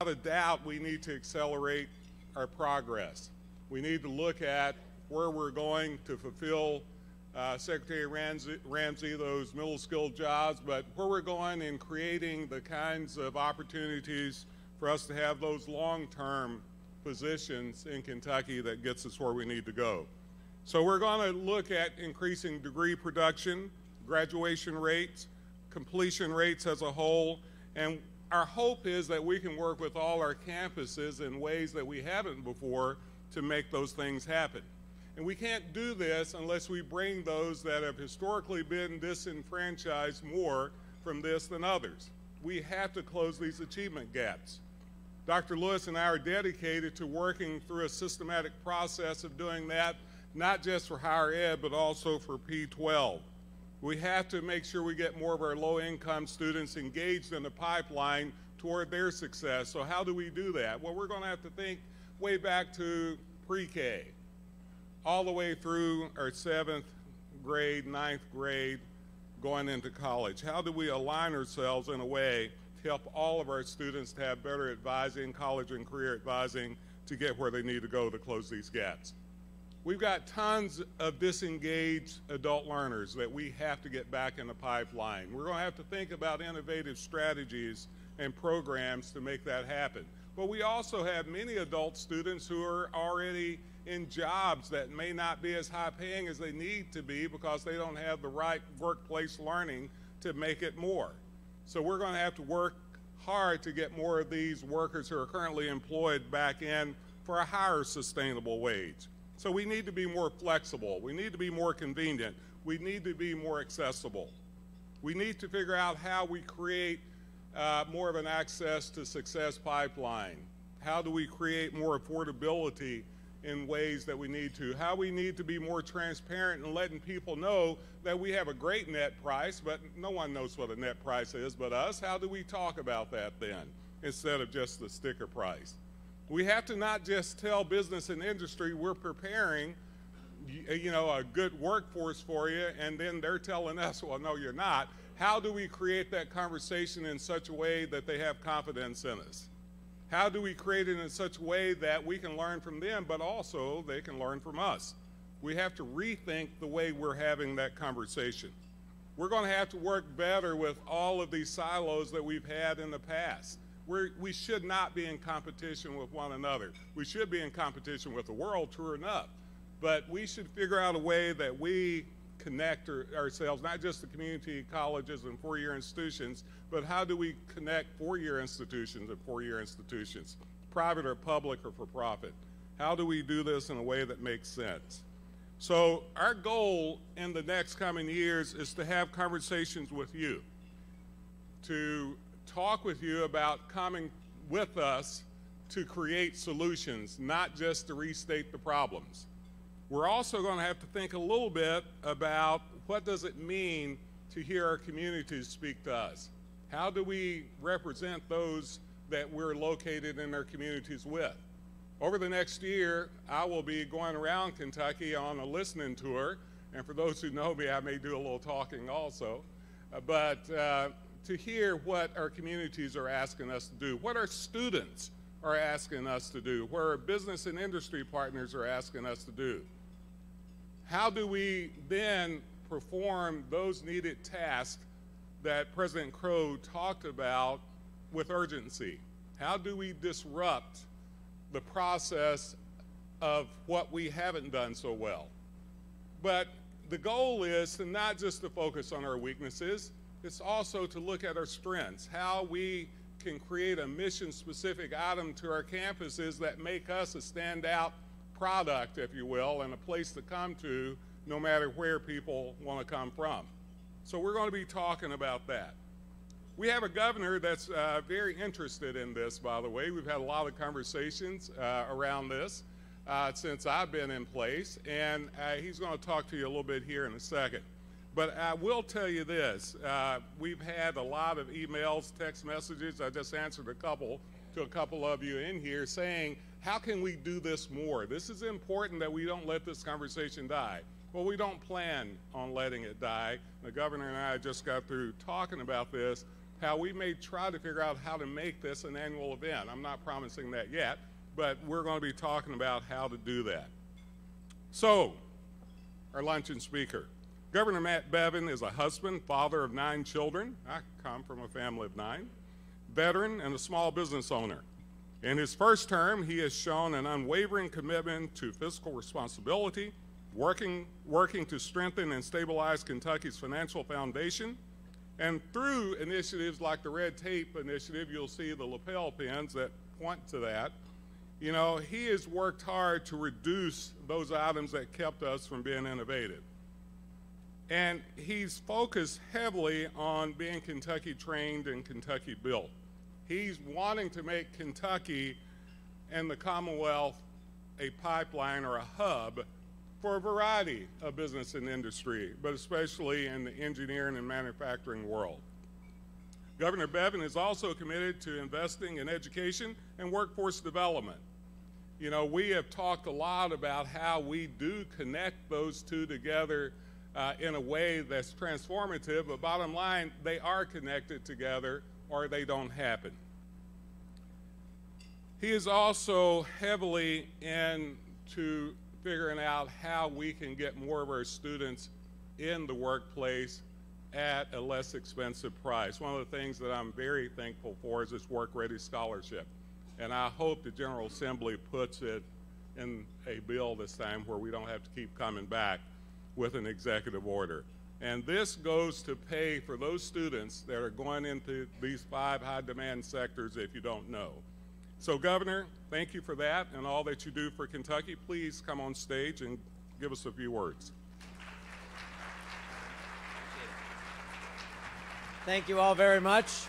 without a doubt, we need to accelerate our progress. We need to look at where we're going to fulfill Secretary Ramsey, those middle skilled jobs, but where we're going in creating the kinds of opportunities for us to have those long-term positions in Kentucky that gets us where we need to go. So we're going to look at increasing degree production, graduation rates, completion rates as a whole, and our hope is that we can work with all our campuses in ways that we haven't before to make those things happen. And we can't do this unless we bring those that have historically been disenfranchised more from this than others. We have to close these achievement gaps. Dr. Lewis and I are dedicated to working through a systematic process of doing that, not just for higher ed, but also for P-12. We have to make sure we get more of our low-income students engaged in the pipeline toward their success. So how do we do that? Well, we're going to have to think way back to pre-K, all the way through our 7th grade, 9th grade, going into college. How do we align ourselves in a way to help all of our students to have better advising, college and career advising, to get where they need to go to close these gaps? We've got tons of disengaged adult learners that we have to get back in the pipeline. We're going to have to think about innovative strategies and programs to make that happen. But we also have many adult students who are already in jobs that may not be as high paying as they need to be because they don't have the right workplace learning to make it more. So we're going to have to work hard to get more of these workers who are currently employed back in for a higher sustainable wage. So we need to be more flexible. We need to be more convenient. We need to be more accessible. We need to figure out how we create more of an access to success pipeline. How do we create more affordability in ways that we need to? How we need to be more transparent and letting people know that we have a great net price, but no one knows what a net price is but us. How do we talk about that then, instead of just the sticker price? We have to not just tell business and industry we're preparing, a good workforce for you, and then they're telling us, well, no, you're not. How do we create that conversation in such a way that they have confidence in us? How do we create it in such a way that we can learn from them, but also they can learn from us? We have to rethink the way we're having that conversation. We're going to have to work better with all of these silos that we've had in the past. We should not be in competition with one another. We should be in competition with the world, true enough. But we should figure out a way that we connect ourselves, not just the community colleges and four-year institutions, but how do we connect four-year institutions and four-year institutions, private or public or for profit? How do we do this in a way that makes sense? So our goal in the next coming years is to have conversations with you, to talk with you about coming with us to create solutions, not just to restate the problems. We're also going to have to think a little bit about what does it mean to hear our communities speak to us. How do we represent those that we're located in our communities with? Over the next year, I will be going around Kentucky on a listening tour, and for those who know me, I may do a little talking also, but to hear what our communities are asking us to do, what our students are asking us to do, what our business and industry partners are asking us to do. How do we then perform those needed tasks that President Crow talked about with urgency? How do we disrupt the process of what we haven't done so well? But the goal is to not just to focus on our weaknesses, it's also to look at our strengths, how we can create a mission-specific item to our campuses that make us a standout product, if you will, and a place to come to no matter where people want to come from. So we're going to be talking about that. We have a governor that's very interested in this, by the way. We've had a lot of conversations around this since I've been in place, and he's going to talk to you a little bit here in a second. But I will tell you this, we've had a lot of emails, text messages. I just answered a couple of you in here saying, how can we do this more? This is important that we don't let this conversation die. Well, we don't plan on letting it die. The governor and I just got through talking about this, how we may try to figure out how to make this an annual event. I'm not promising that yet, but we're going to be talking about how to do that. So, our luncheon speaker. Governor Matt Bevin is a husband, father of 9 children. I come from a family of 9. Veteran and a small business owner. In his first term, he has shown an unwavering commitment to fiscal responsibility, working to strengthen and stabilize Kentucky's financial foundation. And through initiatives like the Red Tape Initiative, you'll see the lapel pins that point to that. You know, he has worked hard to reduce those items that kept us from being innovative. And he's focused heavily on being Kentucky trained and Kentucky built. He's wanting to make Kentucky and the Commonwealth a pipeline or a hub for a variety of business and industry, but especially in the engineering and manufacturing world. Governor Bevin is also committed to investing in education and workforce development. You know, we have talked a lot about how we do connect those two together in a way that's transformative, but bottom line, they are connected together or they don't happen. He is also heavily into figuring out how we can get more of our students in the workplace at a less expensive price. One of the things that I'm very thankful for is this Work Ready Scholarship. And I hope the General Assembly puts it in a bill this time where we don't have to keep coming back with an executive order. And this goes to pay for those students that are going into these 5 high-demand sectors if you don't know. So, Governor, thank you for that and all that you do for Kentucky. Please come on stage and give us a few words. Thank you all very much.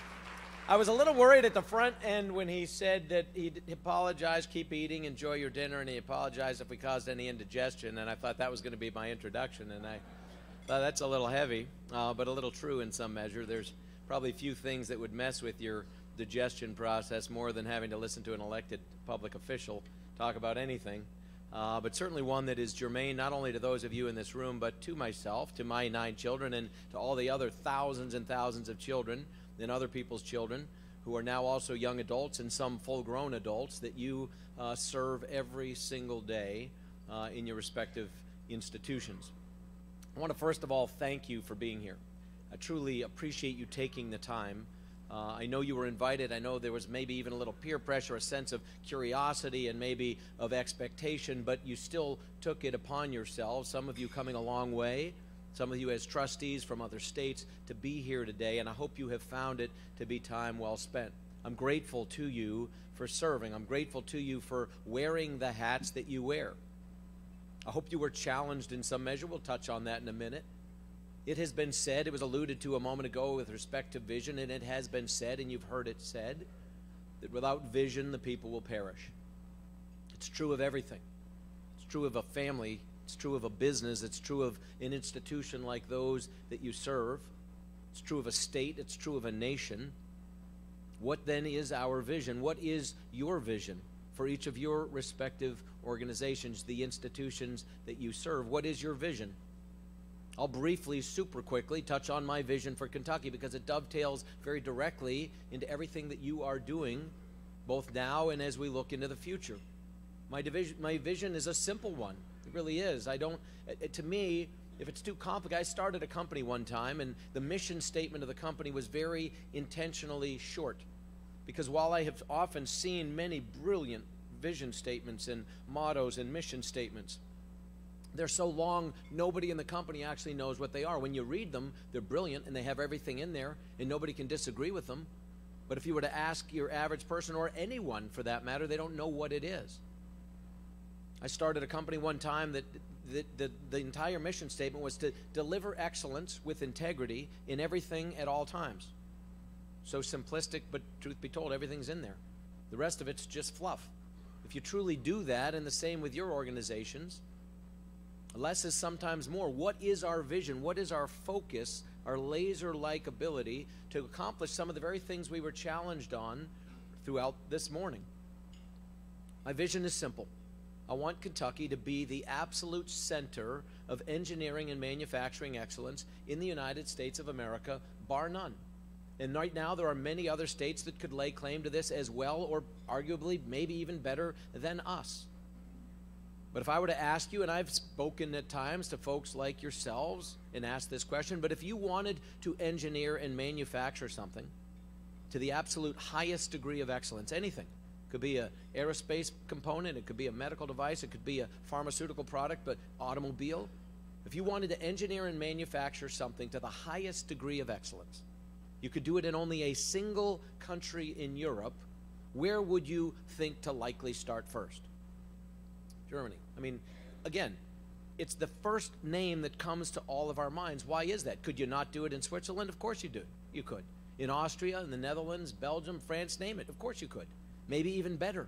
I was a little worried at the front end when he said that he'd apologize, keep eating, enjoy your dinner, and he apologized if we caused any indigestion, and I thought that was going to be my introduction, and I thought that's a little heavy, but a little true in some measure. There's probably few things that would mess with your digestion process more than having to listen to an elected public official talk about anything, but certainly one that is germane not only to those of you in this room, but to myself, to my 9 children, and to all the other thousands and thousands of children and other people's children who are now also young adults and some full-grown adults that you serve every single day in your respective institutions. I want to first of all thank you for being here. I truly appreciate you taking the time. I know you were invited. I know there was maybe even a little peer pressure, a sense of curiosity and maybe of expectation, but you still took it upon yourselves, some of you coming a long way, some of you as trustees from other states, to be here today, and I hope you have found it to be time well spent. I'm grateful to you for serving. I'm grateful to you for wearing the hats that you wear. I hope you were challenged in some measure. We'll touch on that in a minute. It has been said, it was alluded to a moment ago with respect to vision, and it has been said, and you've heard it said, that without vision, the people will perish. It's true of everything. It's true of a family. It's true of a business. It's true of an institution like those that you serve. It's true of a state. It's true of a nation. What then is our vision? What is your vision for each of your respective organizations, the institutions that you serve? What is your vision? I'll briefly, super quickly, touch on my vision for Kentucky because it dovetails very directly into everything that you are doing, both now and as we look into the future. My vision is a simple one. It really is. To me, if it's too complicated, I started a company one time, and the mission statement of the company was very intentionally short. Because while I have often seen many brilliant vision statements and mottos and mission statements, they're so long, nobody in the company actually knows what they are. When you read them, they're brilliant, and they have everything in there, and nobody can disagree with them. But if you were to ask your average person, or anyone for that matter, they don't know what it is. I started a company one time that the entire mission statement was to deliver excellence with integrity in everything at all times. So simplistic, but truth be told, everything's in there. The rest of it's just fluff. If you truly do that, and the same with your organizations, less is sometimes more. What is our vision? What is our focus, our laser-like ability to accomplish some of the very things we were challenged on throughout this morning? My vision is simple. I want Kentucky to be the absolute center of engineering and manufacturing excellence in the United States of America, bar none. And right now there are many other states that could lay claim to this as well, or arguably maybe even better than us. But if I were to ask you, and I've spoken at times to folks like yourselves and asked this question, but if you wanted to engineer and manufacture something to the absolute highest degree of excellence, anything, could be an aerospace component, it could be a medical device, it could be a pharmaceutical product, but automobile, if you wanted to engineer and manufacture something to the highest degree of excellence, you could do it in only a single country in Europe, where would you think to likely start first? Germany. I mean, again, it's the first name that comes to all of our minds. Why is that? Could you not do it in Switzerland? Of course you do. You could. In Austria, in the Netherlands, Belgium, France, name it. Of course you could. Maybe even better.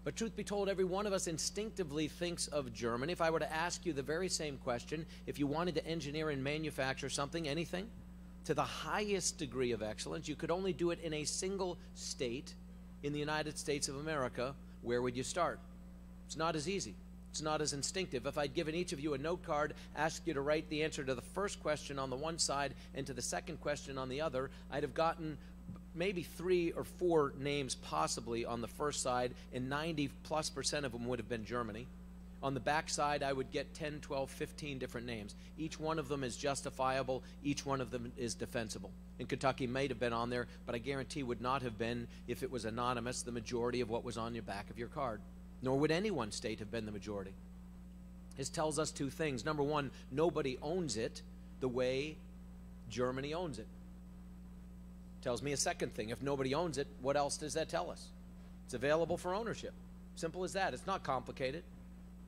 But truth be told, every one of us instinctively thinks of Germany. If I were to ask you the very same question, if you wanted to engineer and manufacture something, anything, to the highest degree of excellence, you could only do it in a single state in the United States of America, where would you start? It's not as easy. It's not as instinctive. If I'd given each of you a note card, asked you to write the answer to the first question on the one side and to the second question on the other, I'd have gotten maybe 3 or 4 names possibly on the first side, and 90+% of them would have been Germany. On the back side, I would get 10, 12, 15 different names. Each one of them is justifiable. Each one of them is defensible. And Kentucky might have been on there, but I guarantee would not have been, if it was anonymous, the majority of what was on your back of your card. Nor would any one state have been the majority. This tells us 2 things. Number one, nobody owns it the way Germany owns it. Tells me a second thing. If nobody owns it, what else does that tell us? It's available for ownership. Simple as that. It's not complicated.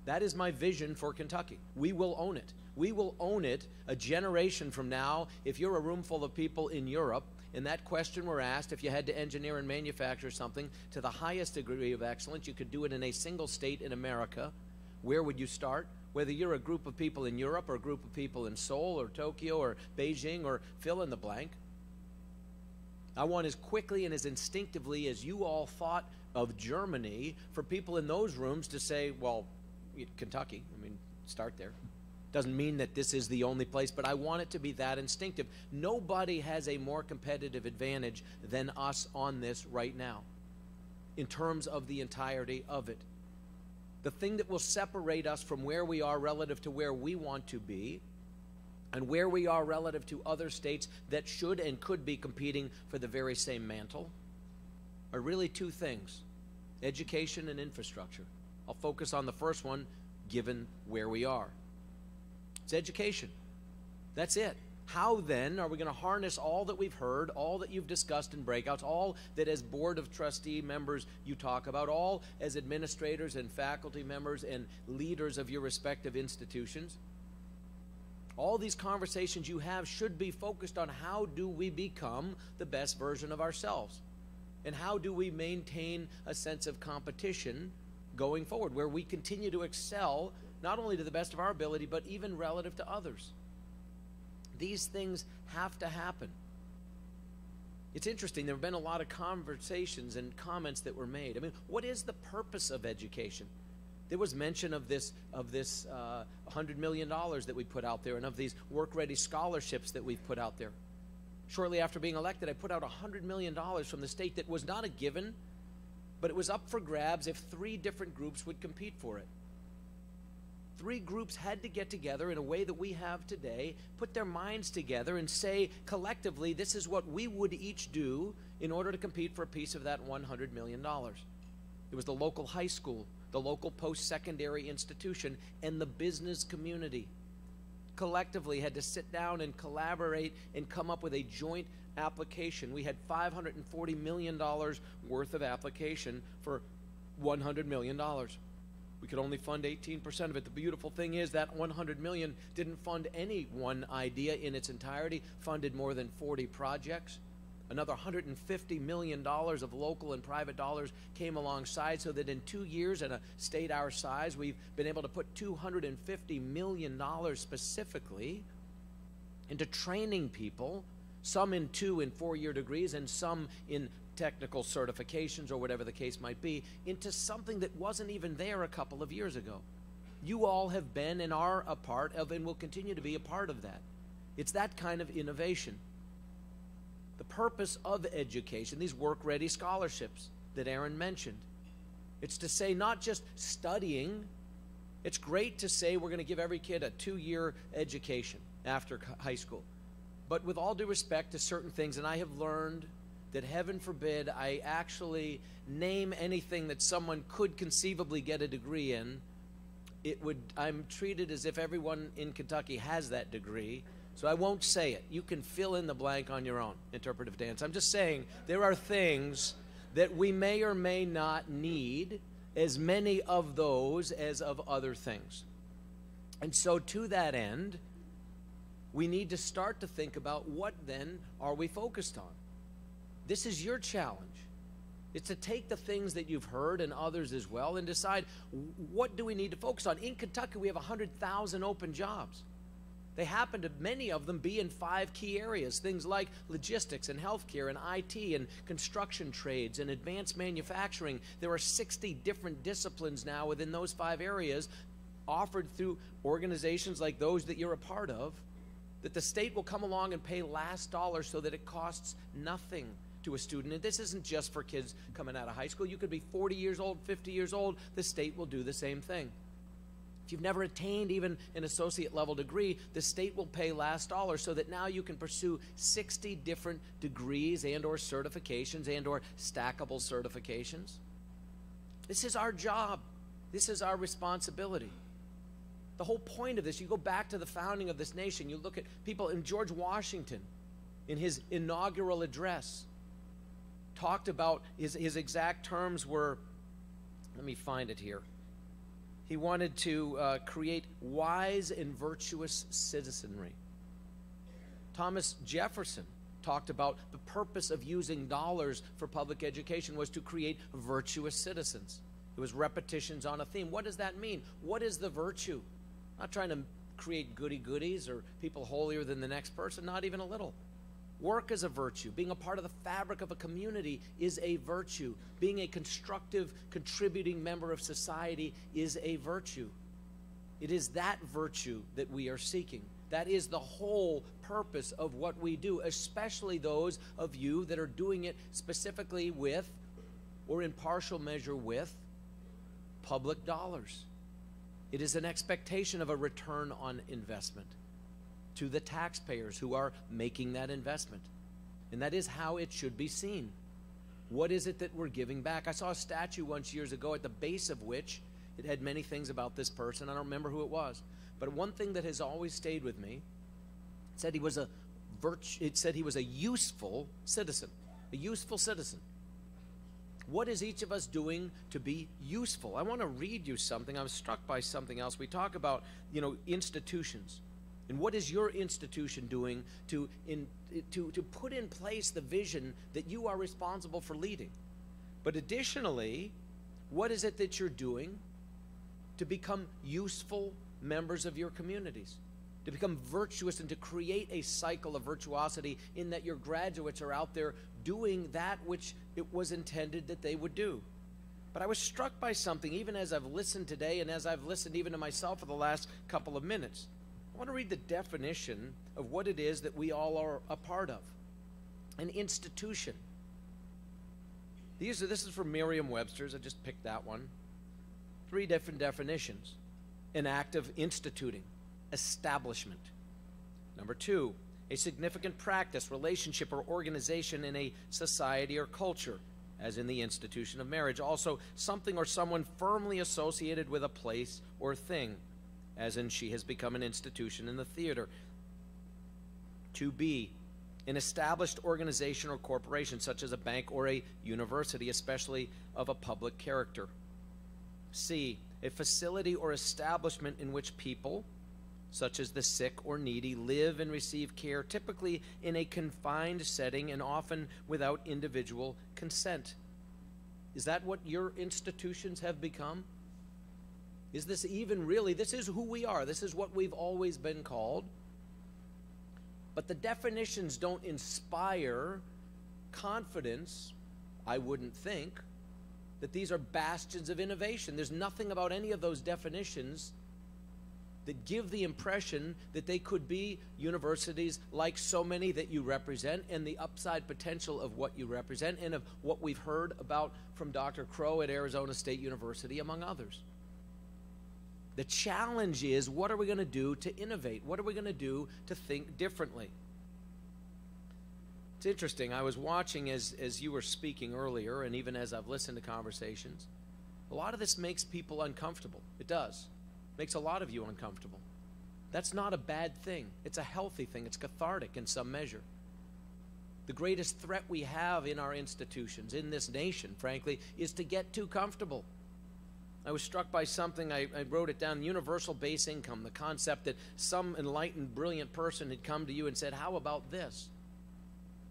That is my vision for Kentucky. We will own it. We will own it a generation from now. If you're a room full of people in Europe, and that question were asked, if you had to engineer and manufacture something to the highest degree of excellence, you could do it in a single state in America, where would you start? Whether you're a group of people in Europe or a group of people in Seoul or Tokyo or Beijing or fill in the blank, I want as quickly and as instinctively as you all thought of Germany for people in those rooms to say, well, Kentucky, I mean, start there. Doesn't mean that this is the only place, but I want it to be that instinctive. Nobody has a more competitive advantage than us on this right now in terms of the entirety of it. The thing that will separate us from where we are relative to where we want to be and where we are relative to other states that should and could be competing for the very same mantle are really 2 things: education and infrastructure. I'll focus on the first one, given where we are. It's education. That's it. How then are we going to harness all that we've heard, all that you've discussed in breakouts, all that as board of trustee members you talk about, all as administrators and faculty members and leaders of your respective institutions? All these conversations you have should be focused on how do we become the best version of ourselves? And how do we maintain a sense of competition going forward, where we continue to excel not only to the best of our ability, but even relative to others. These things have to happen. It's interesting, there have been a lot of conversations and comments that were made. I mean, what is the purpose of education? There was mention of this $100 million that we put out there, and of these work-ready scholarships that we've put out there. Shortly after being elected, I put out $100 million from the state that was not a given, but it was up for grabs if 3 different groups would compete for it. 3 groups had to get together in a way that we have today, put their minds together and say collectively, this is what we would each do in order to compete for a piece of that $100 million. It was the local high school, the local post-secondary institution, and the business community. Collectively had to sit down and collaborate and come up with a joint application. We had $540 million worth of application for $100 million. We could only fund 18% of it. The beautiful thing is that $100 million didn't fund any one idea in its entirety, funded more than 40 projects. Another $150 million of local and private dollars came alongside, so that in 2 years in a state our size, we've been able to put $250 million specifically into training people, some in 2- and 4-year degrees and some in technical certifications or whatever the case might be, into something that wasn't even there a couple of years ago. You all have been and are a part of and will continue to be a part of that. It's that kind of innovation. The purpose of education, these work-ready scholarships that Aaron mentioned, it's to say not just studying. It's great to say we're going to give every kid a 2-year education after high school. But with all due respect to certain things, and I have learned that heaven forbid I actually name anything that someone could conceivably get a degree in, I'm treated as if everyone in Kentucky has that degree. So I won't say it. You can fill in the blank on your own, interpretive dance. I'm just saying there are things that we may or may not need as many of those as of other things. And so to that end, we need to start to think about what then are we focused on. This is your challenge. It's to take the things that you've heard and others as well and decide what do we need to focus on. In Kentucky, we have 100,000 open jobs. They happen to, many of them, be in 5 key areas, things like logistics and healthcare and IT and construction trades and advanced manufacturing. There are 60 different disciplines now within those 5 areas offered through organizations like those that you're a part of, that the state will come along and pay last dollar so that it costs nothing to a student. And this isn't just for kids coming out of high school. You could be 40 years old, 50 years old. The state will do the same thing. If you've never attained even an associate level degree, the state will pay last dollar so that now you can pursue 60 different degrees and or certifications and or stackable certifications. This is our job. This is our responsibility. The whole point of this, you go back to the founding of this nation, you look at people in George Washington, in his inaugural address, talked about, his exact terms were, let me find it here. He wanted to create wise and virtuous citizenry. Thomas Jefferson talked about the purpose of using dollars for public education was to create virtuous citizens. It was repetitions on a theme. What does that mean? What is the virtue? I'm not trying to create goody-goodies or people holier than the next person, not even a little. Work is a virtue. Being a part of the fabric of a community is a virtue. Being a constructive, contributing member of society is a virtue. It is that virtue that we are seeking. That is the whole purpose of what we do, especially those of you that are doing it specifically with, or in partial measure with, public dollars. It is an expectation of a return on investment to the taxpayers who are making that investment. And that is how it should be seen. What is it that we're giving back? I saw a statue once years ago at the base of which it had many things about this person. I don't remember who it was. But one thing that has always stayed with me, it said he was a useful citizen. A useful citizen. What is each of us doing to be useful? I want to read you something. I was struck by something else. We talk about, institutions. And what is your institution doing to put in place the vision that you are responsible for leading? But additionally, what is it that you're doing to become useful members of your communities? To become virtuous and to create a cycle of virtuosity in that your graduates are out there doing that which it was intended that they would do. But I was struck by something even as I've listened today and as I've listened even to myself for the last couple of minutes. I want to read the definition of what it is that we all are a part of. An institution. This is from Merriam-Webster's. I just picked that one. 3 different definitions. An act of instituting, establishment. Number 2, a significant practice, relationship, or organization in a society or culture, as in the institution of marriage. Also, something or someone firmly associated with a place or thing, as in she has become an institution in the theater. 2B, an established organization or corporation, such as a bank or a university, especially of a public character. C, a facility or establishment in which people, such as the sick or needy, live and receive care, typically in a confined setting and often without individual consent. Is that what your institutions have become? Is this even really, this is who we are. This is what we've always been called. But the definitions don't inspire confidence, I wouldn't think, that these are bastions of innovation. There's nothing about any of those definitions that give the impression that they could be universities like so many that you represent, and the upside potential of what you represent and of what we've heard about from Dr. Crow at Arizona State University, among others. The challenge is, what are we going to do to innovate? What are we going to do to think differently? It's interesting. I was watching as you were speaking earlier, and even as I've listened to conversations, a lot of this makes people uncomfortable. It does. Makes a lot of you uncomfortable. That's not a bad thing. It's a healthy thing. It's cathartic in some measure. The greatest threat we have in our institutions, in this nation, frankly, is to get too comfortable. I was struck by something, I wrote it down, universal base income, the concept that some enlightened, brilliant person had come to you and said, how about this?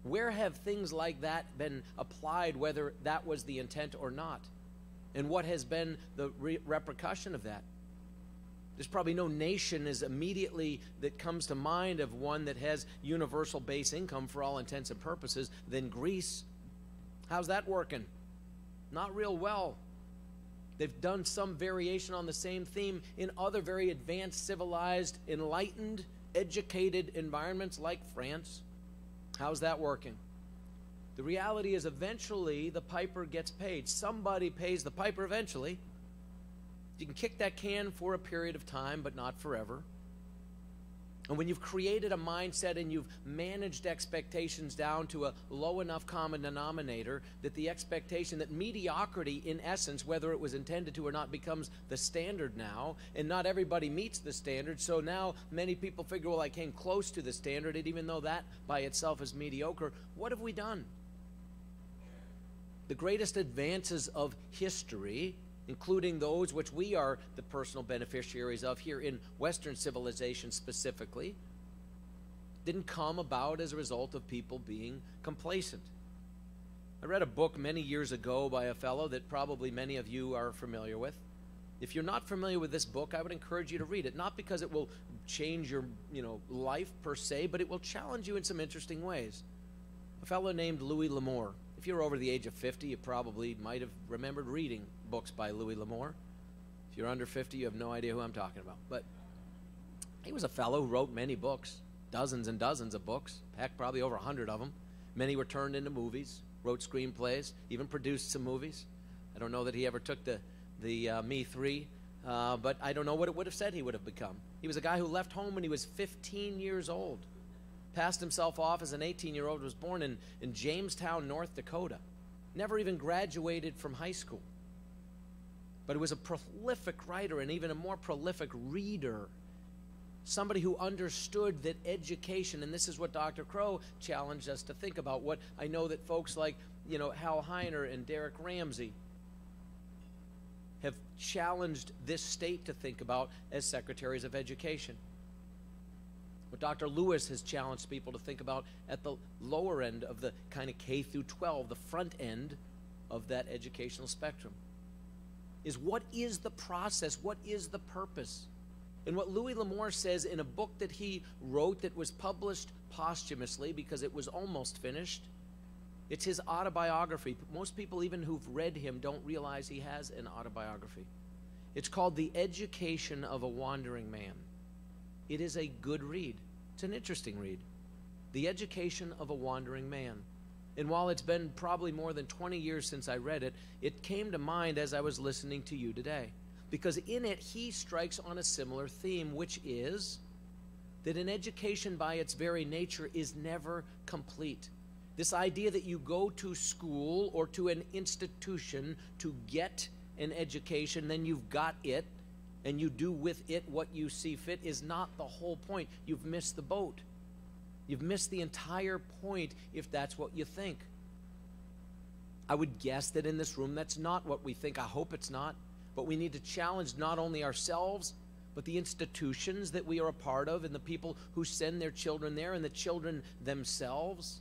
Where have things like that been applied, whether that was the intent or not? And what has been the repercussion of that? There's probably no nation is immediately that comes to mind of one that has universal base income for all intents and purposes than Greece. How's that working? Not real well. They've done some variation on the same theme in other very advanced, civilized, enlightened, educated environments like France. How's that working? The reality is eventually the piper gets paid. Somebody pays the piper eventually. You can kick that can for a period of time, but not forever. And when you've created a mindset and you've managed expectations down to a low enough common denominator that the expectation that mediocrity, in essence, whether it was intended to or not, becomes the standard now, and not everybody meets the standard, so now many people figure, well, I came close to the standard, and even though that by itself is mediocre, what have we done? The greatest advances of history, including those which we are the personal beneficiaries of here in Western civilization specifically, didn't come about as a result of people being complacent. I read a book many years ago by a fellow that probably many of you are familiar with. If you're not familiar with this book, I would encourage you to read it, not because it will change your life per se, but it will challenge you in some interesting ways. A fellow named Louis L'Amour. If you're over the age of 50, you probably might have remembered reading books by Louis L'Amour. If you're under 50, you have no idea who I'm talking about. But he was a fellow who wrote many books, dozens and dozens of books, heck, probably over 100 of them. Many were turned into movies, wrote screenplays, even produced some movies. I don't know that he ever took the Me 3, but I don't know what it would have said he would have become. He was a guy who left home when he was 15 years old. Passed himself off as an 18-year-old, was born in Jamestown, North Dakota. Never even graduated from high school. But he was a prolific writer and even a more prolific reader. Somebody who understood that education, and this is what Dr. Crow challenged us to think about, what I know that folks like, Hal Heiner and Derek Ramsey have challenged this state to think about as secretaries of education. What Dr. Lewis has challenged people to think about at the lower end of the kind of K through 12, the front end of that educational spectrum, is what is the process? What is the purpose? And what Louis L'Amour says in a book that he wrote that was published posthumously because it was almost finished, it's his autobiography. Most people, even who've read him, don't realize he has an autobiography. It's called The Education of a Wandering Man. It is a good read. It's an interesting read. The Education of a Wandering Man. And while it's been probably more than 20 years since I read it, it came to mind as I was listening to you today. Because in it, he strikes on a similar theme, which is that an education by its very nature is never complete. This idea that you go to school or to an institution to get an education, then you've got it, and you do with it what you see fit, is not the whole point. You've missed the boat. You've missed the entire point if that's what you think. I would guess that in this room that's not what we think. I hope it's not. But we need to challenge not only ourselves, but the institutions that we are a part of and the people who send their children there and the children themselves.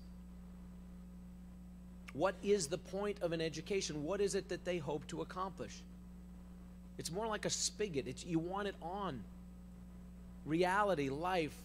What is the point of an education? What is it that they hope to accomplish? It's more like a spigot. You want it on. Reality, life,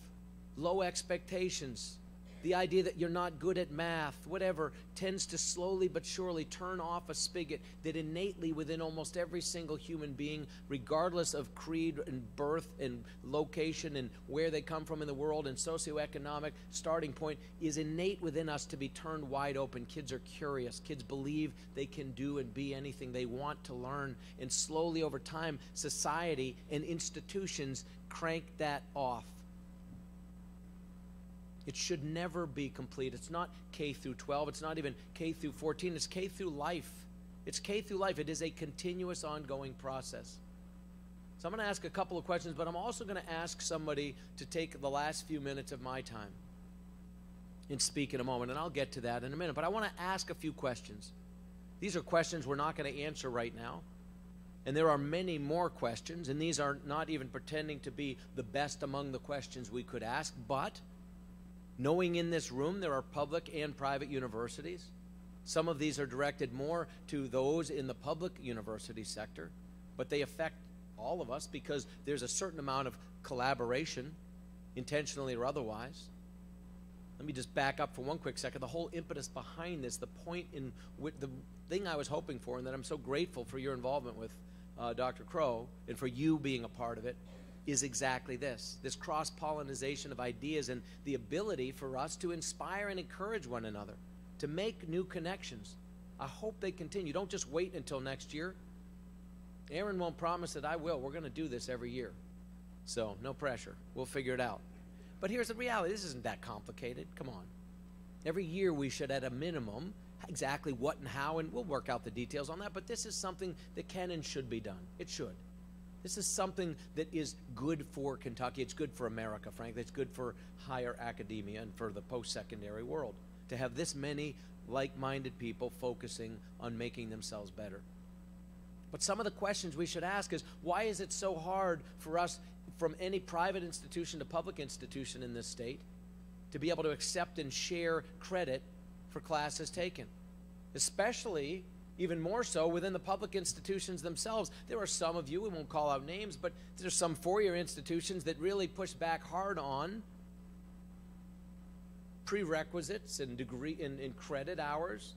low expectations, the idea that you're not good at math, whatever, tends to slowly but surely turn off a spigot that innately within almost every single human being, regardless of creed and birth and location and where they come from in the world and socioeconomic starting point, is innate within us to be turned wide open. Kids are curious. Kids believe they can do and be anything. They want to learn. And slowly over time, society and institutions crank that off. It should never be complete. It's not K through 12. It's not even K through 14. It's K through life. It's K through life. It is a continuous, ongoing process. So I'm going to ask a couple of questions, but I'm also going to ask somebody to take the last few minutes of my time and speak in a moment, and I'll get to that in a minute. But I want to ask a few questions. These are questions we're not going to answer right now. And there are many more questions, and these are not even pretending to be the best among the questions we could ask, but knowing in this room there are public and private universities. Some of these are directed more to those in the public university sector, but they affect all of us because there's a certain amount of collaboration, intentionally or otherwise. Let me just back up for one quick second. The whole impetus behind this, the point in the thing I was hoping for, and that I'm so grateful for your involvement with Dr. Crow and for you being a part of it, is exactly this cross-pollination of ideas and the ability for us to inspire and encourage one another, to make new connections. I hope they continue. Don't just wait until next year. Aaron won't promise that I will. We're going to do this every year. So no pressure. We'll figure it out. But here's the reality. This isn't that complicated. Come on. Every year we should, at a minimum, exactly what and how, and we'll work out the details on that, but this is something that can and should be done. It should. This is something that is good for Kentucky. It's good for America, frankly. It's good for higher academia and for the post-secondary world to have this many like-minded people focusing on making themselves better. But some of the questions we should ask is, why is it so hard for us, from any private institution to public institution in this state, to be able to accept and share credit for classes taken? Especially, even more so, within the public institutions themselves. There are some of you, we won't call out names, but there's some four-year institutions that really push back hard on prerequisites and degree in credit hours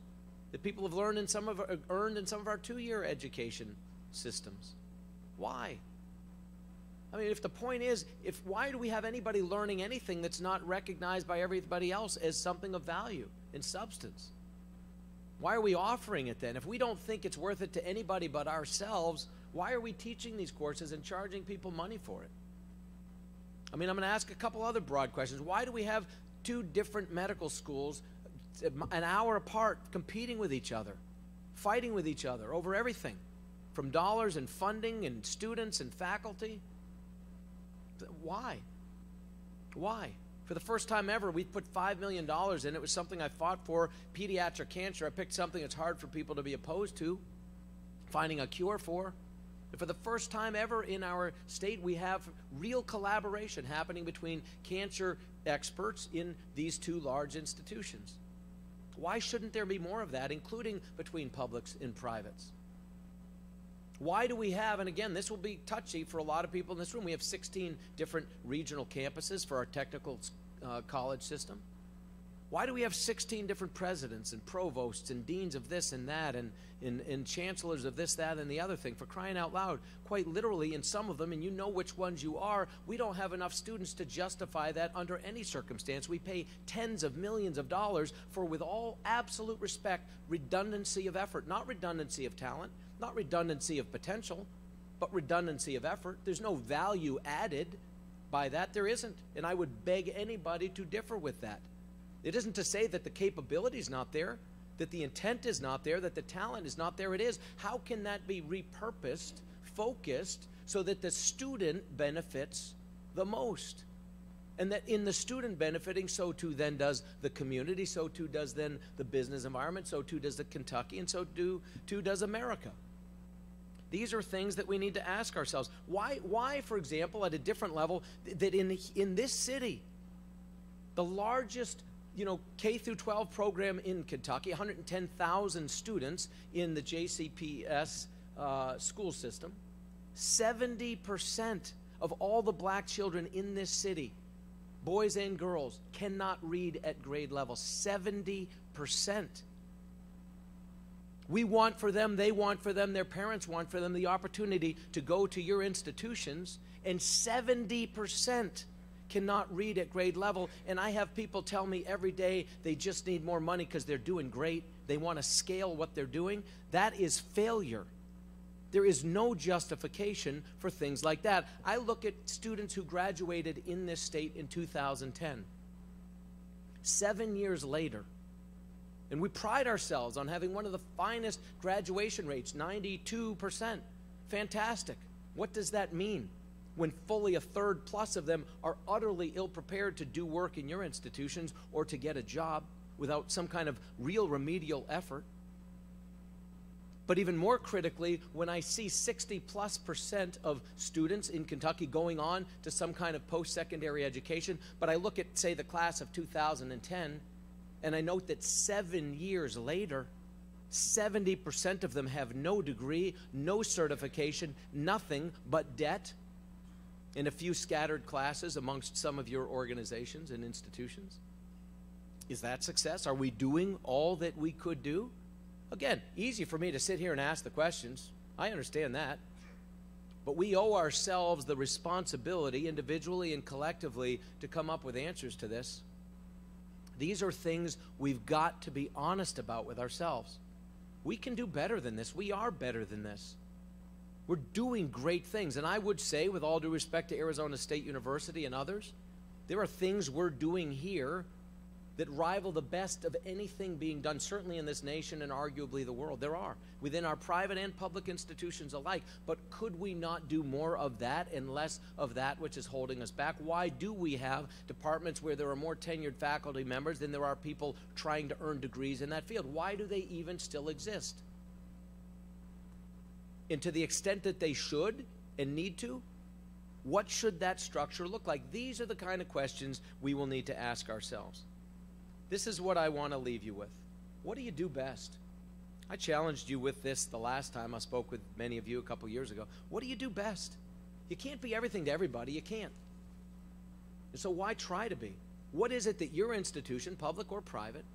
that people have learned in earned in some of our two-year education systems. Why? I mean, if the point is, why do we have anybody learning anything that's not recognized by everybody else as something of value and substance? Why are we offering it then? If we don't think it's worth it to anybody but ourselves, why are we teaching these courses and charging people money for it? I mean, I'm going to ask a couple other broad questions. Why do we have two different medical schools an hour apart competing with each other, fighting with each other over everything, from dollars and funding and students and faculty? Why? Why? For the first time ever, we put $5 million in. It was something I fought for. Pediatric cancer, I picked something that's hard for people to be opposed to, finding a cure for. And for the first time ever in our state, we have real collaboration happening between cancer experts in these two large institutions. Why shouldn't there be more of that, including between publics and privates? Why do we have, and again, this will be touchy for a lot of people in this room, we have 16 different regional campuses for our technical college system. Why do we have 16 different presidents and provosts and deans of this and that and chancellors of this, that, and the other thing? For crying out loud, quite literally in some of them, and you know which ones you are, we don't have enough students to justify that under any circumstance. We pay tens of millions of dollars for, with all absolute respect, redundancy of effort, not redundancy of talent, not redundancy of potential, but redundancy of effort. There's no value added by that. There isn't. And I would beg anybody to differ with that. It isn't to say that the capability is not there, that the intent is not there, that the talent is not there. It is. How can that be repurposed, focused, so that the student benefits the most? And that in the student benefiting, so too then does the community, so too does then the business environment, so too does the Kentucky, and so too does America. These are things that we need to ask ourselves. Why, for example, at a different level, that in this city, the largest K through 12 program in Kentucky, 110,000 students in the JCPS school system, 70% of all the black children in this city boys and girls, cannot read at grade level. 70%. We want for them, they want for them, their parents want for them the opportunity to go to your institutions, and 70% cannot read at grade level. And I have people tell me every day they just need more money because they're doing great. They want to scale what they're doing. That is failure. There is no justification for things like that. I look at students who graduated in this state in 2010. 7 years later, and we pride ourselves on having one of the finest graduation rates, 92%. Fantastic. What does that mean when fully a third plus of them are utterly ill-prepared to do work in your institutions or to get a job without some kind of real remedial effort? But even more critically, when I see 60+% of students in Kentucky going on to some kind of post-secondary education, but I look at, say, the class of 2010, and I note that 7 years later, 70% of them have no degree, no certification, nothing but debt in a few scattered classes amongst some of your organizations and institutions. Is that success? Are we doing all that we could do? Again, easy for me to sit here and ask the questions. I understand that. But we owe ourselves the responsibility, individually and collectively, to come up with answers to this. These are things we've got to be honest about with ourselves. We can do better than this. We are better than this. We're doing great things. And I would say, with all due respect to Arizona State University and others, there are things we're doing here that rival the best of anything being done, certainly in this nation and arguably the world. There are, within our private and public institutions alike. But could we not do more of that and less of that which is holding us back? Why do we have departments where there are more tenured faculty members than there are people trying to earn degrees in that field? Why do they even still exist? And to the extent that they should and need to, what should that structure look like? These are the kind of questions we will need to ask ourselves. This is what I want to leave you with. What do you do best? I challenged you with this the last time I spoke with many of you a couple years ago. What do you do best? You can't be everything to everybody. You can't. And so why try to be? What is it that your institution, public or private,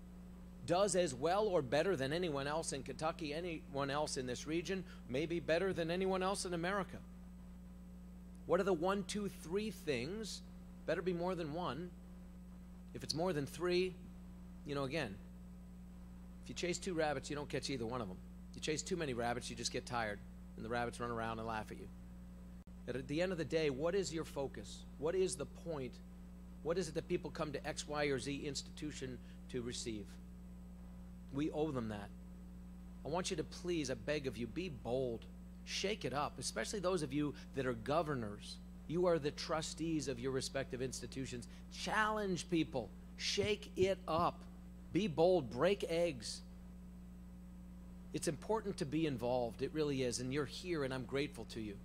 does as well or better than anyone else in Kentucky, anyone else in this region, maybe better than anyone else in America? What are the 1, 2, 3 things? Better be more than one. If it's more than 3, you know, again, if you chase 2 rabbits, you don't catch either one of them. You chase too many rabbits, you just get tired, and the rabbits run around and laugh at you. But at the end of the day, what is your focus? What is the point? What is it that people come to X, Y, or Z institution to receive? We owe them that. I want you to please, I beg of you, be bold. Shake it up, especially those of you that are governors. You are the trustees of your respective institutions. Challenge people. Shake it up. Be bold. Break eggs. It's important to be involved. It really is. And you're here, and I'm grateful to you.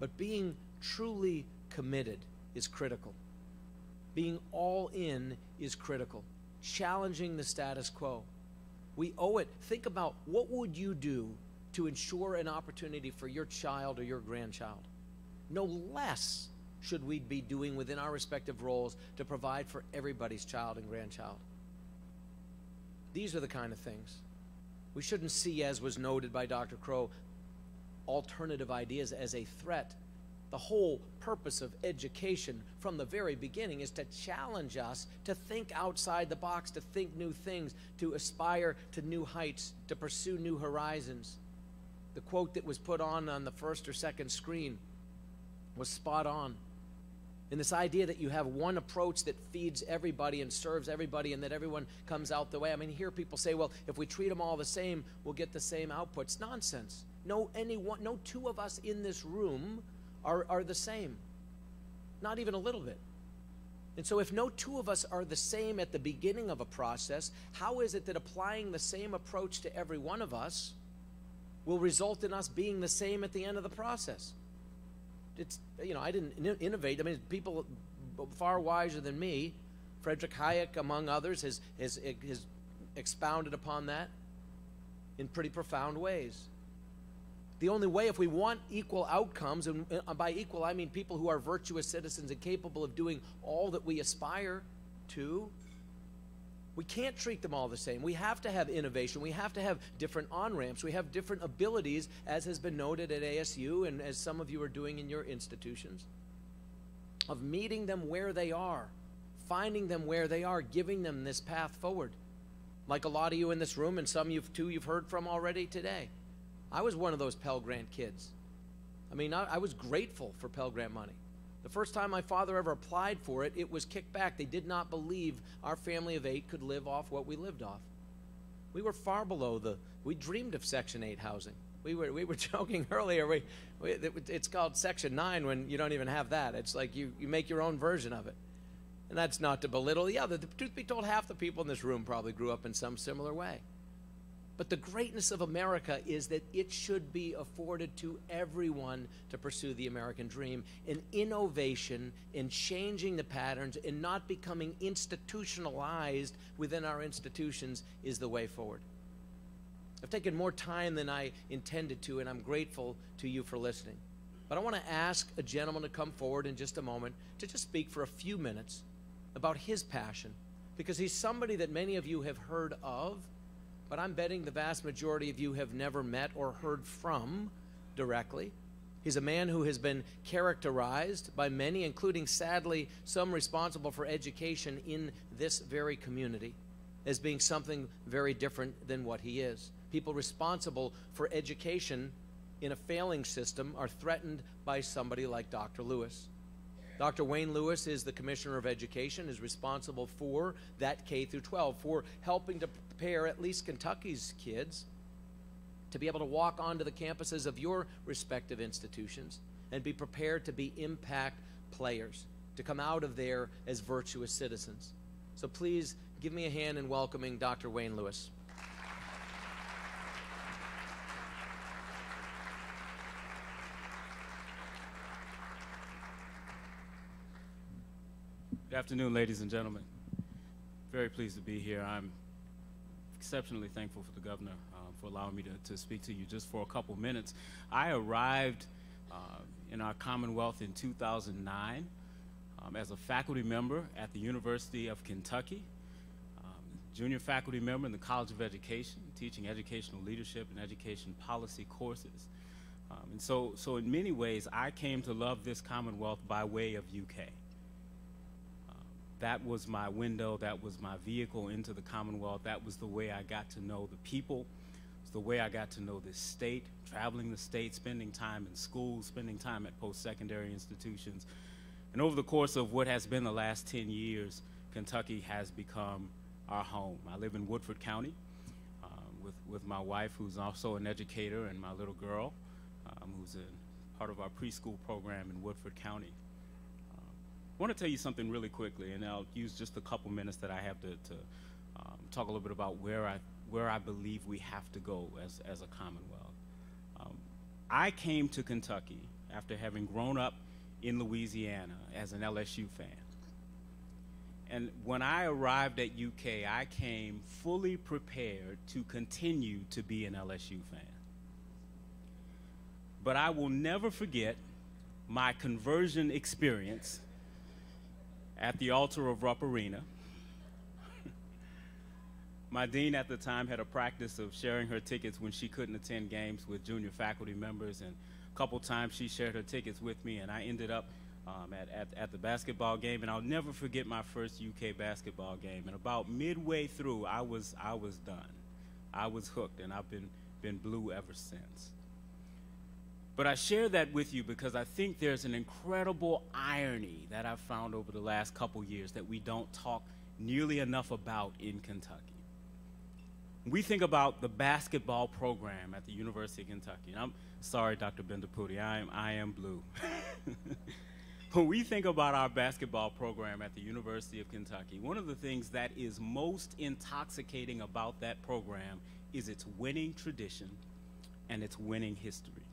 But being truly committed is critical. Being all in is critical. Challenging the status quo. We owe it. Think about, what would you do to ensure an opportunity for your child or your grandchild? No less should we be doing within our respective roles to provide for everybody's child and grandchild. These are the kind of things. We shouldn't see, as was noted by Dr. Crow, alternative ideas as a threat. The whole purpose of education from the very beginning is to challenge us to think outside the box, to think new things, to aspire to new heights, to pursue new horizons. The quote that was put on the first or second screen was spot on. And this idea that you have one approach that feeds everybody and serves everybody and that everyone comes out the way. I mean, hear people say, well, if we treat them all the same, we'll get the same outputs. Nonsense. No two of us in this room are the same. Not even a little bit. And so if no two of us are the same at the beginning of a process, how is it that applying the same approach to every one of us will result in us being the same at the end of the process? It's, you know, I didn't innovate. I mean, people far wiser than me, Friedrich Hayek among others, has expounded upon that in pretty profound ways. The only way, if we want equal outcomes, and by equal I mean people who are virtuous citizens and capable of doing all that we aspire to, we can't treat them all the same. We have to have innovation. We have to have different on-ramps. We have different abilities, as has been noted at ASU and as some of you are doing in your institutions, of meeting them where they are, finding them where they are, giving them this path forward. Like a lot of you in this room, and some you've heard from already today. I was one of those Pell Grant kids. I mean, I was grateful for Pell Grant money. The first time my father ever applied for it, it was kicked back. They did not believe our family of 8 could live off what we lived off. We were far below we dreamed of Section 8 housing. We were joking earlier, it's called Section 9 when you don't even have that. It's like you make your own version of it. And that's not to belittle the other. The truth be told, half the people in this room probably grew up in some similar way. But the greatness of America is that it should be afforded to everyone to pursue the American dream. And innovation, in changing the patterns, and not becoming institutionalized within our institutions is the way forward. I've taken more time than I intended to, and I'm grateful to you for listening. But I want to ask a gentleman to come forward in just a moment to just speak for a few minutes about his passion, because he's somebody that many of you have heard of, but I'm betting the vast majority of you have never met or heard from directly. He's a man who has been characterized by many, including, sadly, some responsible for education in this very community, as being something very different than what he is. People responsible for education in a failing system are threatened by somebody like Dr. Lewis. Dr. Wayne Lewis is the Commissioner of Education, is responsible for that K through 12, for helping to prepare at least Kentucky's kids to be able to walk onto the campuses of your respective institutions and be prepared to be impact players, to come out of there as virtuous citizens. So please give me a hand in welcoming Dr. Wayne Lewis. Good afternoon, ladies and gentlemen. Very pleased to be here. I'm exceptionally thankful for the governor for allowing me to speak to you just for a couple minutes. I arrived in our Commonwealth in 2009 as a faculty member at the University of Kentucky, junior faculty member in the College of Education, teaching educational leadership and education policy courses. And so in many ways, I came to love this Commonwealth by way of UK. That was my window, that was my vehicle into the Commonwealth. That was the way I got to know the people. It was the way I got to know this state, traveling the state, spending time in schools, spending time at post-secondary institutions. And over the course of what has been the last 10 years, Kentucky has become our home. I live in Woodford County with my wife, who's also an educator, and my little girl, who's a part of our preschool program in Woodford County. I want to tell you something really quickly, and I'll use just a couple minutes that I have to talk a little bit about where I believe we have to go as a Commonwealth. I came to Kentucky after having grown up in Louisiana as an LSU fan. And when I arrived at UK, I came fully prepared to continue to be an LSU fan. But I will never forget my conversion experience at the altar of Rupp Arena. My dean at the time had a practice of sharing her tickets when she couldn't attend games with junior faculty members, and a couple times she shared her tickets with me, and I ended up at the basketball game, and I'll never forget my first UK basketball game. And about midway through, I was done. I was hooked, and I've been blue ever since. But I share that with you because I think there's an incredible irony that I've found over the last couple years that we don't talk nearly enough about in Kentucky. We think about the basketball program at the University of Kentucky. And I'm sorry, Dr. Bendaputi, I am blue. When we think about our basketball program at the University of Kentucky, one of the things that is most intoxicating about that program is its winning tradition and its winning history.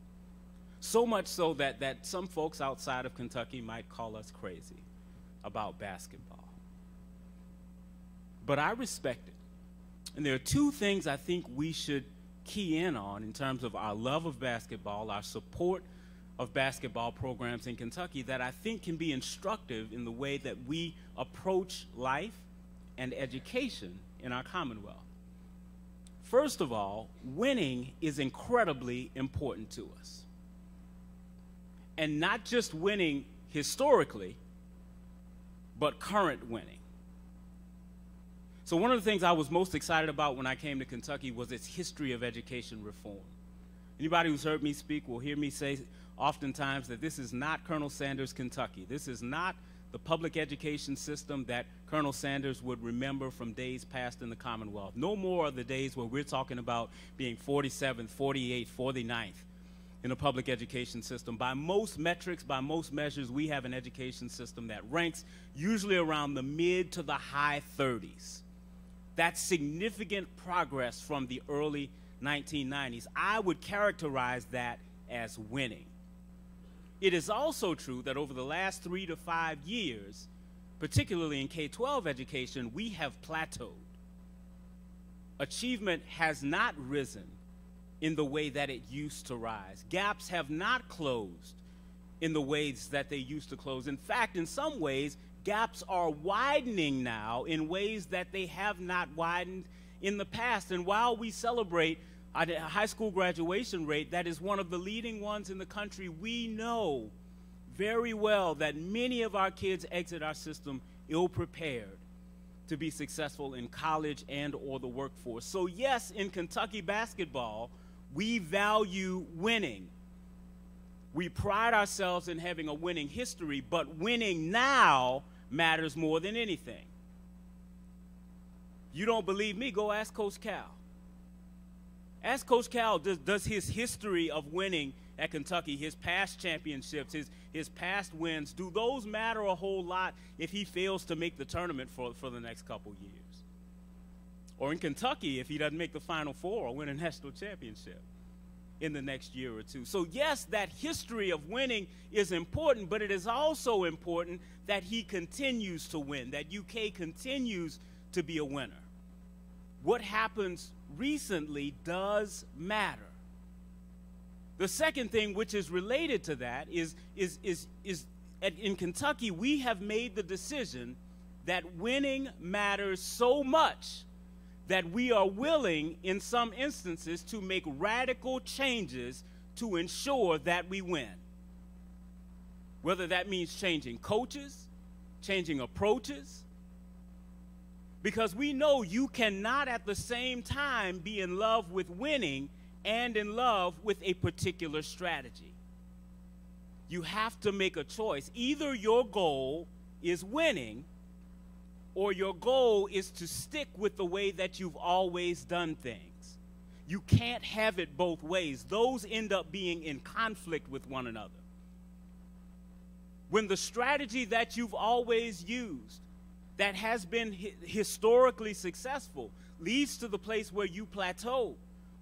So much so that some folks outside of Kentucky might call us crazy about basketball. But I respect it. And there are two things I think we should key in on in terms of our love of basketball, our support of basketball programs in Kentucky that I think can be instructive in the way that we approach life and education in our Commonwealth. First of all, winning is incredibly important to us. And not just winning historically, but current winning. So one of the things I was most excited about when I came to Kentucky was its history of education reform. Anybody who's heard me speak will hear me say oftentimes that this is not Colonel Sanders' Kentucky. This is not the public education system that Colonel Sanders would remember from days past in the Commonwealth. No more are the days where we're talking about being 47th, 48th, 49th in a public education system. By most metrics, by most measures, we have an education system that ranks usually around the mid to the high 30s. That's significant progress from the early 1990s. I would characterize that as winning. It is also true that over the last 3 to 5 years, particularly in K-12 education, we have plateaued. Achievement has not risen in the way that it used to rise. Gaps have not closed in the ways that they used to close. In fact, in some ways, gaps are widening now in ways that they have not widened in the past. And while we celebrate a high school graduation rate that is one of the leading ones in the country, we know very well that many of our kids exit our system ill-prepared to be successful in college and or the workforce. So yes, in Kentucky basketball, we value winning. We pride ourselves in having a winning history, but winning now matters more than anything. You don't believe me? Go ask Coach Cal. Ask Coach Cal, does his history of winning at Kentucky, his past championships, his past wins, do those matter a whole lot if he fails to make the tournament for the next couple years? Or in Kentucky, if he doesn't make the Final Four or win a national championship in the next year or two. So yes, that history of winning is important, but it is also important that he continues to win, that UK continues to be a winner. What happens recently does matter. The second thing, which is related to that, is in Kentucky, we have made the decision that winning matters so much that we are willing, in some instances, to make radical changes to ensure that we win. Whether that means changing coaches, changing approaches, because we know you cannot at the same time be in love with winning and in love with a particular strategy. You have to make a choice. Either your goal is winning, or your goal is to stick with the way that you've always done things. You can't have it both ways. Those end up being in conflict with one another. When the strategy that you've always used, that has been historically successful, leads to the place where you plateau,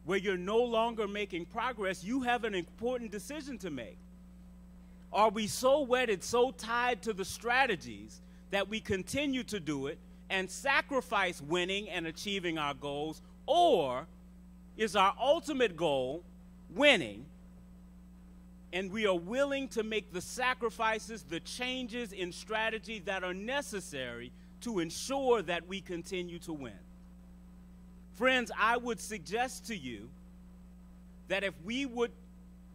where you're no longer making progress, you have an important decision to make. Are we so wedded, so tied to the strategies that we continue to do it and sacrifice winning and achieving our goals, or is our ultimate goal winning, and we are willing to make the sacrifices, the changes in strategy that are necessary to ensure that we continue to win? Friends, I would suggest to you that if we would,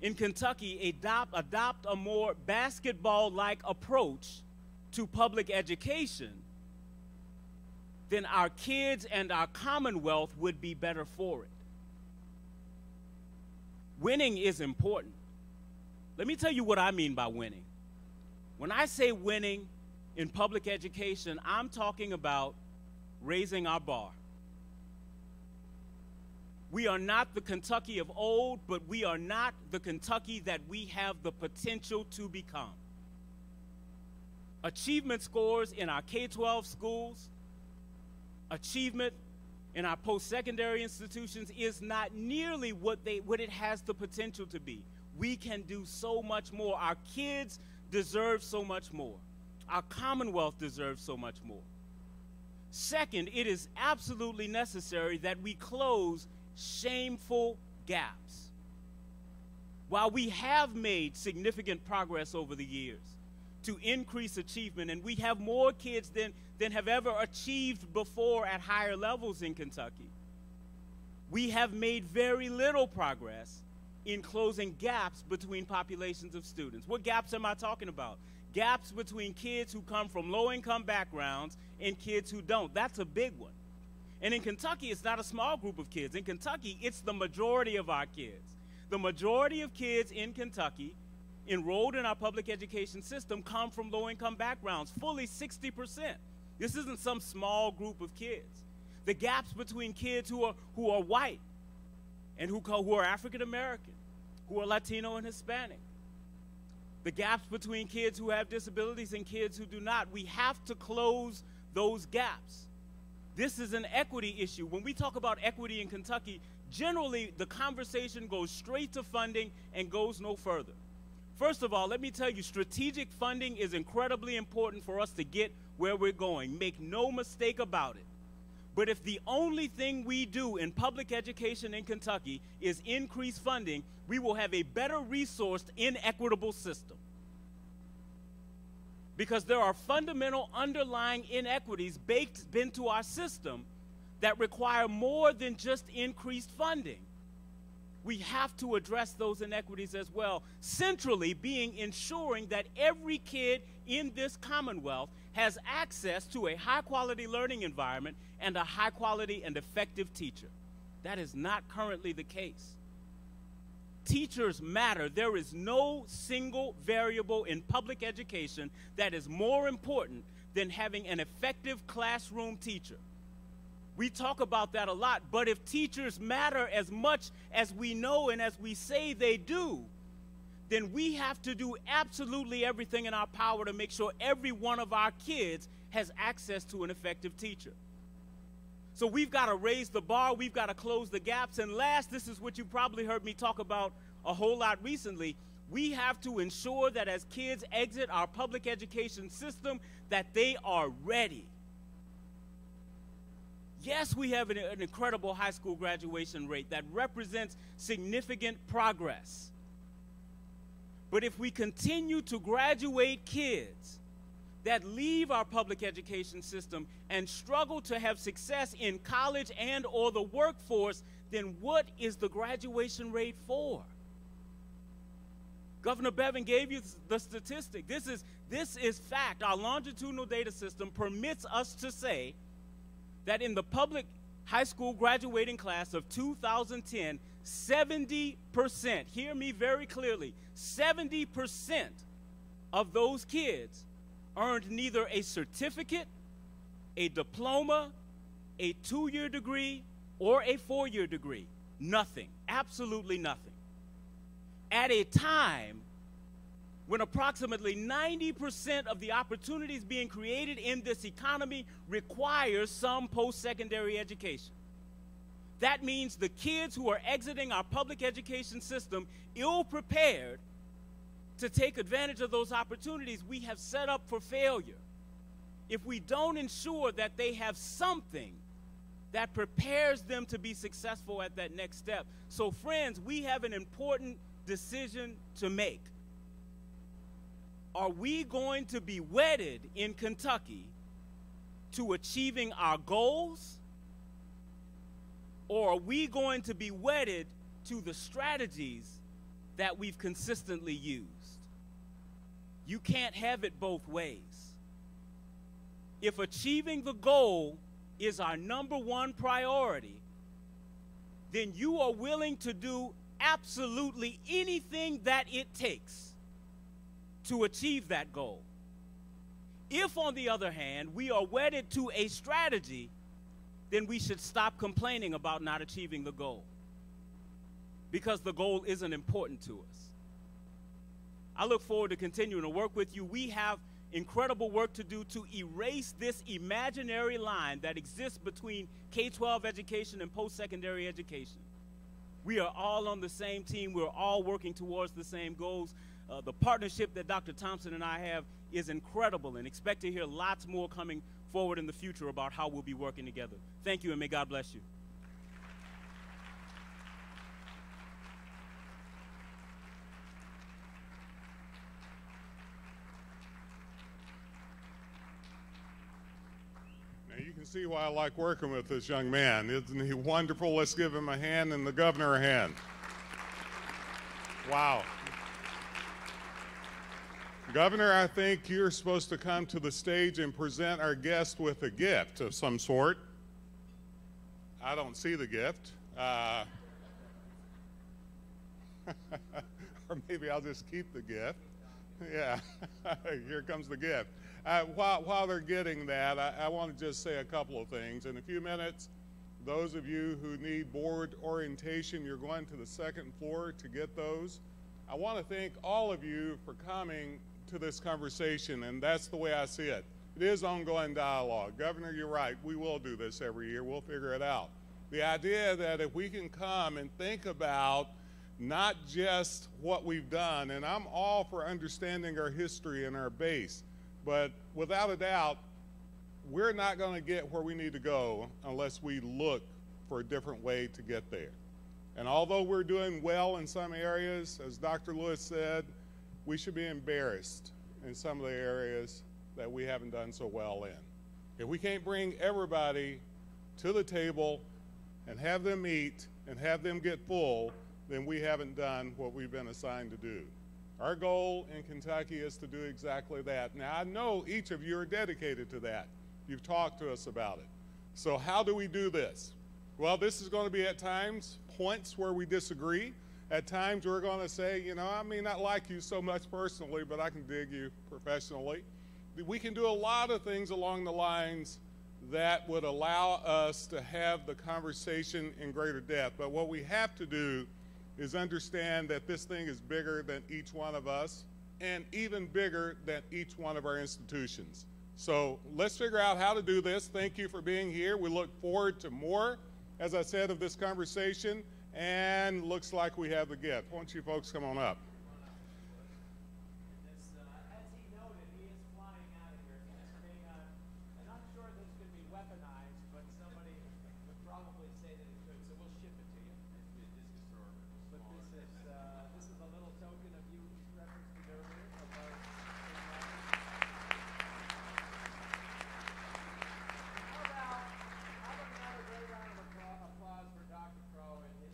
in Kentucky, adopt a more basketball-like approach to public education, then our kids and our Commonwealth would be better for it. Winning is important. Let me tell you what I mean by winning. When I say winning in public education, I'm talking about raising our bar. We are not the Kentucky of old, but we are not the Kentucky that we have the potential to become. Achievement scores in our K-12 schools, achievement in our post-secondary institutions is not nearly what it has the potential to be. We can do so much more. Our kids deserve so much more. Our Commonwealth deserves so much more. Second, it is absolutely necessary that we close shameful gaps. While we have made significant progress over the years to increase achievement, and we have more kids than have ever achieved before at higher levels in Kentucky, we have made very little progress in closing gaps between populations of students. What gaps am I talking about? Gaps between kids who come from low-income backgrounds and kids who don't. That's a big one. And in Kentucky, it's not a small group of kids. In Kentucky, it's the majority of our kids. The majority of kids in Kentucky enrolled in our public education system come from low-income backgrounds, fully 60%. This isn't some small group of kids. The gaps between kids who are white and who are African American, who are Latino and Hispanic. The gaps between kids who have disabilities and kids who do not. We have to close those gaps. This is an equity issue. When we talk about equity in Kentucky, generally the conversation goes straight to funding and goes no further. First of all, let me tell you, strategic funding is incredibly important for us to get where we're going. Make no mistake about it. But if the only thing we do in public education in Kentucky is increase funding, we will have a better resourced, inequitable system. Because there are fundamental underlying inequities baked into our system that require more than just increased funding. We have to address those inequities as well, centrally being ensuring that every kid in this Commonwealth has access to a high-quality learning environment and a high-quality and effective teacher. That is not currently the case. Teachers matter. There is no single variable in public education that is more important than having an effective classroom teacher. We talk about that a lot, but if teachers matter as much as we know and as we say they do, then we have to do absolutely everything in our power to make sure every one of our kids has access to an effective teacher. So we've got to raise the bar, we've got to close the gaps, and last, this is what you probably heard me talk about a whole lot recently, we have to ensure that as kids exit our public education system, that they are ready. Yes, we have an incredible high school graduation rate that represents significant progress. But if we continue to graduate kids that leave our public education system and struggle to have success in college and or the workforce, then what is the graduation rate for? Governor Bevin gave you the statistic. This is fact. Our longitudinal data system permits us to say that in the public high school graduating class of 2010, 70%, hear me very clearly, 70% of those kids earned neither a certificate, a diploma, a 2-year degree, or a 4-year degree. Nothing, absolutely nothing. At a time when approximately 90% of the opportunities being created in this economy requires some post-secondary education. That means the kids who are exiting our public education system ill-prepared to take advantage of those opportunities we have set up for failure. If we don't ensure that they have something that prepares them to be successful at that next step. So friends, we have an important decision to make. Are we going to be wedded in Kentucky to achieving our goals? Or are we going to be wedded to the strategies that we've consistently used? You can't have it both ways. If achieving the goal is our #1 priority, then you are willing to do absolutely anything that it takes to achieve that goal. If, on the other hand, we are wedded to a strategy, then we should stop complaining about not achieving the goal, because the goal isn't important to us. I look forward to continuing to work with you. We have incredible work to do to erase this imaginary line that exists between K-12 education and post-secondary education. We are all on the same team. We're all working towards the same goals. The partnership that Dr. Thompson and I have is incredible, and expect to hear lots more coming forward in the future about how we'll be working together. Thank you, and may God bless you. can see why I like working with this young man. Isn't he wonderful? Let's give him a hand and the governor a hand. Wow. Governor, I think you're supposed to come to the stage and present our guest with a gift of some sort. I don't see the gift. Or maybe I'll just keep the gift. Yeah, here comes the gift. While they're getting that, I want to just say a couple of things. In a few minutes, those of you who need board orientation, you're going to the second floor to get those. I want to thank all of you for coming to this conversation, and that's the way I see it. It is ongoing dialogue. Governor, you're right. We will do this every year. We'll figure it out. The idea that if we can come and think about not just what we've done, and I'm all for understanding our history and our base, but without a doubt, we're not going to get where we need to go unless we look for a different way to get there. And although we're doing well in some areas, as Dr. Lewis said, we should be embarrassed in some of the areas that we haven't done so well in. If we can't bring everybody to the table and have them eat and have them get full, then we haven't done what we've been assigned to do. Our goal in Kentucky is to do exactly that. Now, I know each of you are dedicated to that. You've talked to us about it. So how do we do this? Well, this is going to be at times points where we disagree. At times we're going to say, you know, I may not like you so much personally, but I can dig you professionally. We can do a lot of things along the lines that would allow us to have the conversation in greater depth. But what we have to do is understand that this thing is bigger than each one of us and even bigger than each one of our institutions. So let's figure out how to do this. Thank you for being here. We look forward to more, as I said, of this conversation. And looks like we have the gift. Why don't you folks come on up? As he noted, he is flying out of here. I'm not sure that it's going to be weaponized, but somebody would probably say that it could, so we'll ship it to you. But this is a little token of you referenced it earlier. How about another great round of applause for Dr. Crow and his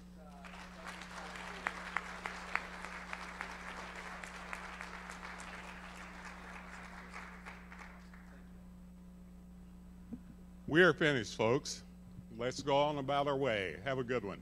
We are finished, folks. Let's go on about our way. Have a good one.